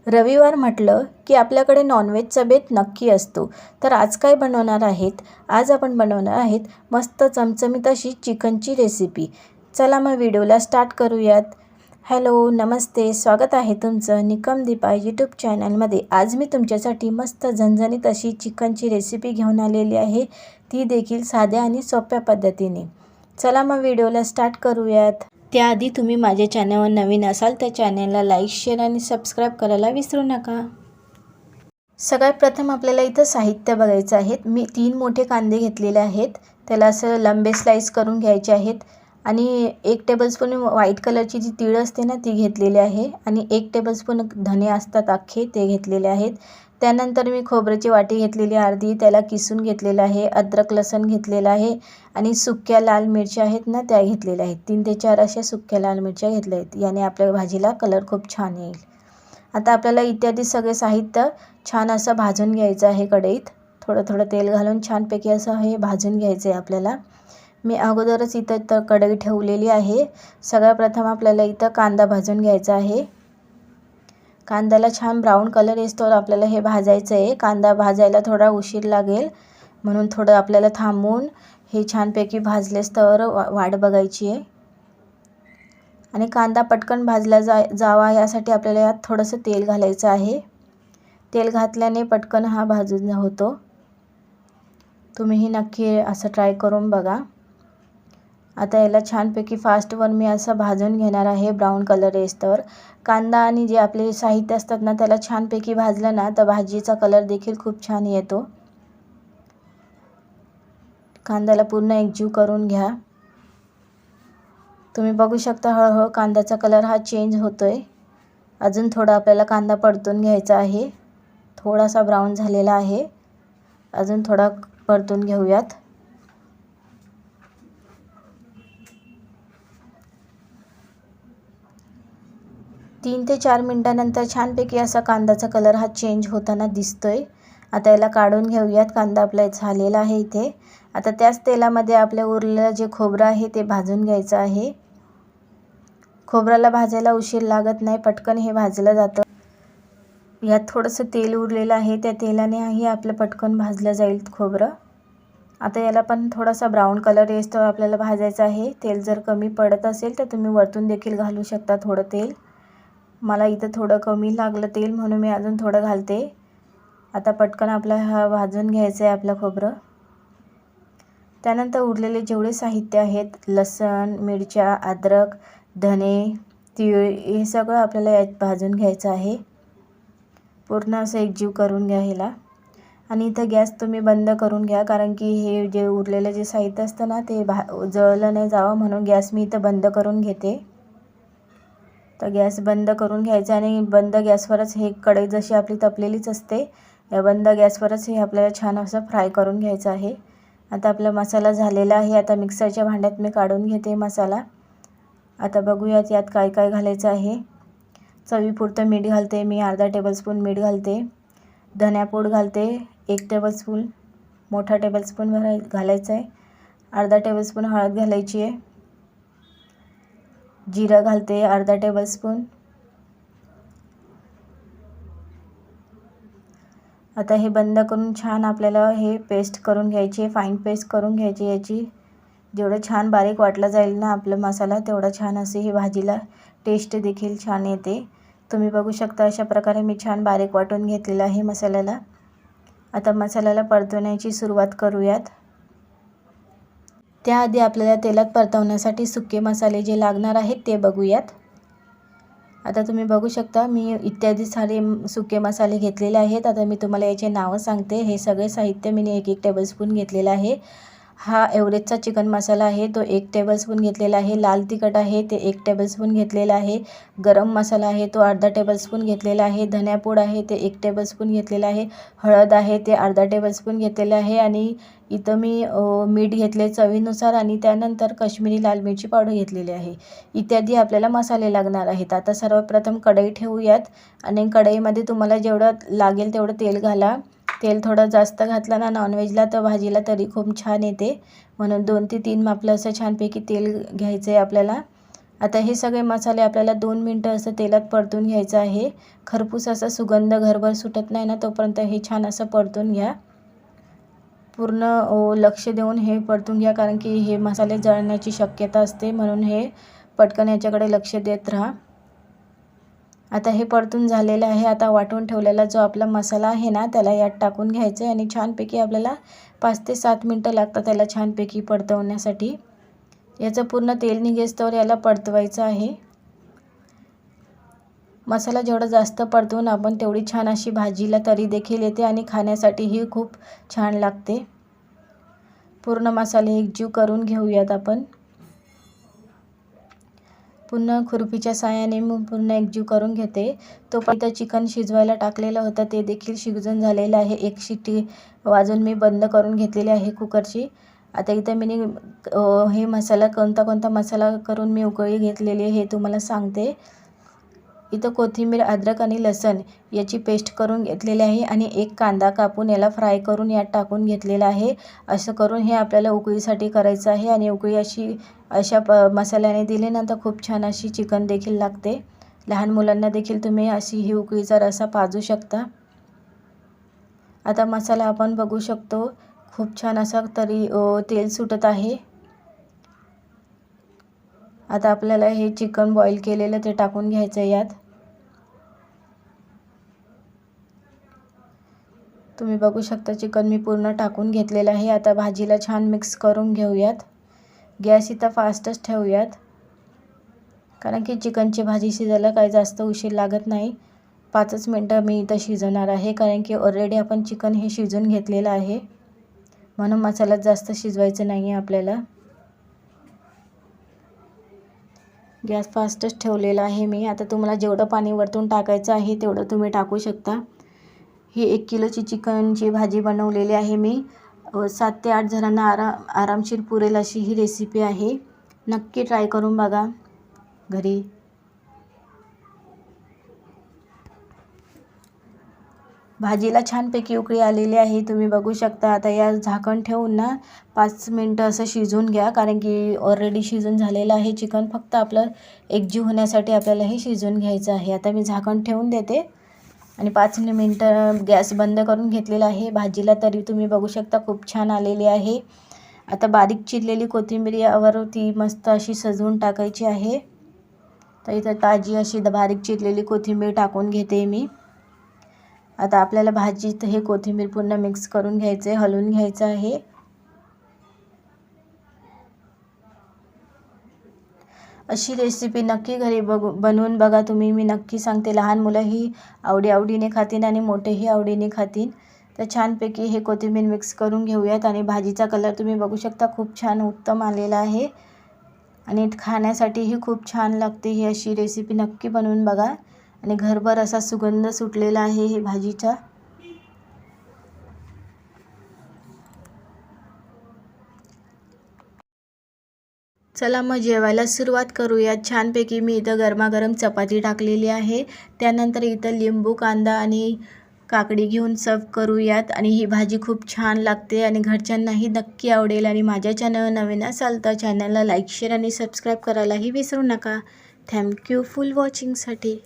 रविवार म्हटलं की आपल्याकडे नॉनव्हेजचा बेत नक्की असतो. तर आज काय बनवणार आहेत? आज आपण बनवणार आहेत मस्त चमचमीत अशी चिकनची रेसिपी. चला मग व्हिडिओला स्टार्ट करूयात. हॅलो, नमस्ते, स्वागत आहे तुमचं निकम दीपा यूट्यूब चॅनलमध्ये. आज मी तुमच्यासाठी मस्त झणझणीत अशी चिकनची रेसिपी घेऊन आलेली आहे, ती देखील साध्या आणि सोप्या पद्धतीने. चला मग व्हिडिओला स्टार्ट करूयात. त्याआधी तुम्ही माझ्या चॅनलवर नवीन असाल तर चॅनलला लाईक, शेअर आणि सबस्क्राईब करायला विसरू नका. सगळ्यात प्रथम आपल्याला इथं साहित्य बघायचं आहे. मी 3 मोठे कांदे घेतलेले आहेत. त्याला असं लंबे स्लाइस करून घ्यायचे आहेत. आणि 1 टेबलस्पून व्हाईट कलरची जी तीळ असते ना ती घेतलेली आहे. आणि 1 टेबलस्पून धने असतात अख्खे, ते घेतलेले आहेत. त्यानंतर मी खोबऱ्याची वाटी घेतलेली अर्धी, त्याला किसून घेतलेलं आहे. अद्रक लसूण घेतलेला आहे. आणि सुक्या लाल मिरच्या आहेत ना त्या घेतलेल्या आहेत. 3 ते 4 अशा सुक्या लाल मिरच्या घेतल्या आहेत. याने आपल्या भाजीला कलर खूप छान येईल. आता आपल्याला इत्यादी सगळे साहित्य छान असं भाजून घ्यायचं आहे. कढईत थोडं थोडं तेल घालून छानपैकी असं हे भाजून घ्यायचं आहे आपल्याला. मी अगोदरच इथं कढई ठेवलेली आहे. सगळ्यात प्रथम आपल्याला इथं कांदा भाजून घ्यायचा आहे. कांद्याला छान ब्राऊन कलर येतोवर आपल्याला हे भाजायचं आहे. कांदा भाजायला थोडा उशीर लागेल, म्हणून थोडं आपल्याला थांबून हे छानपैकी भाजलेस तर वाट बघायची आहे. आणि कांदा पटकन भाजला जावा यासाठी आपल्याला यात थोडंसं तेल घालायचं आहे. तेल घातल्याने पटकन हा भाजून होतो. तुम्हीही नक्की असं ट्राय करून बघा. आता याला छानपैकी फास्टवर मी असं भाजून घेणार आहे ब्राऊन कलर येतोवर. कांदा आणि जे आपले साहित्य असतात ना त्याला छानपैकी भाजलं ना तर भाजीचा कलर देखील खूप छान येतो. कांद्याला पूर्ण एकजीव करून घ्या. तुम्ही बघू शकता हळूहळू कांद्याचा कलर हा चेंज होतोय. अजून थोडा आपल्याला कांदा परतून घ्यायचा आहे. थोडासा ब्राऊन झालेला आहे, अजून थोडा परतून घेऊयात. तीन ते 4 मिनिटानंतर छानपैकी असा कांद्याचा कलर हा चेंज होताना दिसतोय. आता याला काढून घेऊयात. कांदा आपला झालेला आहे इथे. आता त्याच तेलामध्ये आपल्या उरलेलं जे खोबरं आहे ते भाजून घ्यायचं आहे. खोबऱ्याला भाजायला उशीर लागत नाही, पटकन हे भाजलं जातं. यात थोडंसं तेल उरलेलं आहे, त्या तेलानेही आपलं पटकन भाजलं जाईल खोबरं. आता याला पण थोडासा ब्राऊन कलर येतो आपल्याला भाजायचं आहे. तेल जर कमी पडत असेल तर तुम्ही वरतून देखील घालू शकता थोडं तेल. मला इथं थोडं कमी लागलं तेल म्हणून मी अजून थोडं घालते. आता पटकन आपला हा भाजून घ्यायचं आहे आपलं खोबरं. त्यानंतर उरलेले जेवढे साहित्य आहेत, लसूण, मिरच्या, अद्रक, धने, तीळ, हे सगळं आपल्याला यात भाजून घ्यायचं आहे. पूर्ण असं एकजीव करून घ्या ह्याला. आणि इथं गॅस तुम्ही बंद करून घ्या, कारण की हे जे उरलेलं जे साहित्य असतं ना ते जळलं नाही जावं म्हणून गॅस मी इथं बंद करून घेते. तर गॅस बंद करून घ्यायचा आणि बंद गॅसवरच हे कढई जशी आपली तपलेलीच असते, या बंद गॅसवरच हे आपल्याला छान असं फ्राय करून घ्यायचं आहे. आता आपला मसाला झालेला आहे. आता मिक्सरच्या भांड्यात मी काढून घेते मसाला. आता बघूयात यात काय काय घालायचं आहे. चवीपुरतं मीठ घालते मी, अर्धा टेबलस्पून मीठ घालते. धण्यापूड घालते 1 टेबलस्पून, मोठा टेबलस्पून घालायचं आहे. अर्धा टेबलस्पून हळद घालायची आहे. जिरं घालते अर्धा टेबलस्पून. आता हे बंद करून छान आपल्याला हे पेस्ट करून घ्यायची आहे, फाईन पेस्ट करून घ्यायची याची. जेवढं छान बारीक वाटला जाईल ना आपला मसाला तेवढा छान असे ही भाजीला टेस्ट देखील छान येते. तुम्ही बघू शकता अशा प्रकारे मी छान बारीक वाटून घेतलेला आहे मसाल्याला. आता मसाल्याला परतवण्याची सुरुवात करूयात. त्याआधी आपल्याला तेलात परतवण्यासाठी सुके मसाले जे लागणार आहेत ते बघूयात. आता तुम्ही बघू शकता मी इत्यादी सारे सुके मसाले घेतलेले आहेत. आता मी तुम्हाला याचे नावं सांगते. हे सगळे साहित्य मी 1 टेबलस्पून घेतलेलं आहे. हा एव्हरेस्टचा चिकन मसाला आहे तो 1 टेबलस्पून घेतलेला आहे. लाल तिखट आहे ते 1 टेबलस्पून घेतलेला आहे. गरम मसाला आहे तो अर्धा टेबलस्पून घेतलेला आहे. धण्यापूड आहे ते 1 टेबलस्पून घेतलेला आहे. हळद आहे ते अर्धा टेबलस्पून घेतलेले आहे. आणि इथं मी मीठ घेतले चवीनुसार आणि त्यानंतर काश्मीरी लाल मिरची पावडर घेतलेली आहे. इत्यादी आपल्याला मसाले लागणार आहेत. आता सर्वप्रथम कढई ठेवूयात आणि कढईमध्ये तुम्हाला जेवढं लागेल तेवढं तेल घाला. तेल थोडं जास्त घातलं ना नॉनव्हेजला तर भाजीला तरी खूप छान येते, म्हणून 2 ते 3 मापलं असं छानपैकी तेल घ्यायचं आहे आपल्याला. आता हे सगळे मसाले आपल्याला 2 मिनटं असं तेलात परतून घ्यायचं आहे. खरपूस असा सुगंध घरभर सुटत नाही ना तोपर्यंत हे छान असं परतून घ्या. पूर्ण लक्ष देऊन हे परतून घ्या, कारण की हे मसाले जळण्याची शक्यता असते, म्हणून हे पटकन याच्याकडे लक्ष देत राहा. आता हे परतून झालेलं आहे. आता वाटून ठेवलेला जो आपला मसाला आहे ना त्याला यात टाकून घ्यायचं आहे आणि छानपैकी आपल्याला 5 ते 7 मिनटं लागतात त्याला छानपैकी परतवण्यासाठी. याचं पूर्ण तेल निघेस्तोवर याला परतवायचं आहे. मसाला जेवढा जास्त परतवून आपण तेवढी छान अशी भाजीला तरी देखील येते आणि खाण्यासाठीही खूप छान लागते. पूर्ण मसाले एकजीव करून घेऊयात आपण. पुन्हा खुरपीच्या साहाय्याने मी पूर्ण एकजीव करून घेते. तोपर्यंत चिकन शिजवायला टाकलेलं होतं ते देखील शिजून झालेलं आहे. 1 शिट्टी वाजवून मी बंद करून घेतलेली आहे कुकरची. आता इथं मी हे मसाला कोणता मसाला करून मी उकळी घेतलेली आहे हे तुम्हाला सांगते. इथं कोथिंबीर, अद्रक आणि लसूण याची पेस्ट करून घेतलेली आहे आणि 1 कांदा कापून याला फ्राय करून यात टाकून घेतलेला आहे. असं करून हे आपल्याला उकळीसाठी करायचं आहे आणि उकळी अशा मसाल्याने दिली ना तर खूप छान अशी चिकन देखील लागते. लहान मुलांना देखील तुम्ही अशी ही उकळीचा रस्सा पाजू शकता. आता मसाला आपण बघू शकतो खूप छान असा तरी तेल सुटत आहे. आता आपल्याला हे चिकन बॉईल केलेलं ते टाकून घ्यायचं यात. तुम्ही बघू शकता चिकन मी पूर्ण टाकून घेतलेलं आहे. आता भाजीला छान मिक्स करून घेऊयात. गॅस इथं फास्टच ठेवूयात, कारण की चिकनची भाजी शिजायला काही जास्त उशीर लागत नाही. 5च मिनटं मी इथं शिजवणार आहे, कारण की ऑलरेडी आपण चिकन हे शिजून घेतलेलं आहे, म्हणून मसाल्यात जास्त शिजवायचं नाही आहे आपल्याला. गॅस फास्टच ठेवलेला आहे मी. आता तुम्हाला जेवढं पाणी वरतून टाकायचं आहे तेवढं तुम्ही टाकू शकता. ही 1 किलोची चिकनची भाजी बनवलेली आहे मी. 7 ते 8 जणांना आरामशीर पुरेल अशी ही रेसिपी आहे. नक्की ट्राय करून बघा घरी. भाजीला छानपैकी उकळी आलेली आहे, तुम्ही बघू शकता. आता या झाकण ठेवून ना 5 मिनटं असं शिजवून घ्या, कारण की ऑलरेडी शिजून झालेलं आहे चिकन. फक्त आपलं एकजीव होण्यासाठी आपल्याला हे शिजवून घ्यायचं आहे. आता मी झाकण ठेवून देते आणि 5 मिनटं गॅस बंद करून घेतलेला आहे. भाजीला तरी तुम्ही बघू शकता खूप छान आलेली आहे. आता बारीक चिरलेली कोथिंबीर यावरती मस्त अशी सजवून टाकायची आहे. तर इथं ताजी अशी बारीक चिरलेली कोथिंबीर टाकून घेते मी. आता आपल्याला भाजीत हे कोथिंबीर पूर्ण मिक्स करून घ्यायचे, हलवून घ्यायचं आहे. अशी रेसिपी नक्की घरी बनवून बघा तुम्ही. मी नक्की सांगते, लहान मुलंही आवडीने खातील आणि मोठेही आवडीने खातील. तर छानपैकी हे कोथिंबीर मिक्स करून घेऊयात आणि भाजीचा कलर तुम्ही बघू शकता खूप छान उत्तम आलेला आहे आणि खाण्यासाठीही खूप छान लागते. ही अशी रेसिपी नक्की बनवून बघा आणि घरभर असा सुगंध सुटलेला आहे हे भाजीचा. चला मग जेवायला सुरुवात करूया. छानपैकी मी इथं गरमागरम चपाती टाकलेली आहे. त्यानंतर इथं लिंबू, कांदा आणि काकडी घेऊन सर्व करूयात. आणि ही भाजी खूप छान लागते आणि घरच्यांनाही नक्की आवडेल. आणि माझ्या चॅनल नवीन असाल तर चॅनलला लाईक, शेअर आणि सबस्क्राईब करायलाही विसरू नका. Thank you for वॉचिंगसाठी.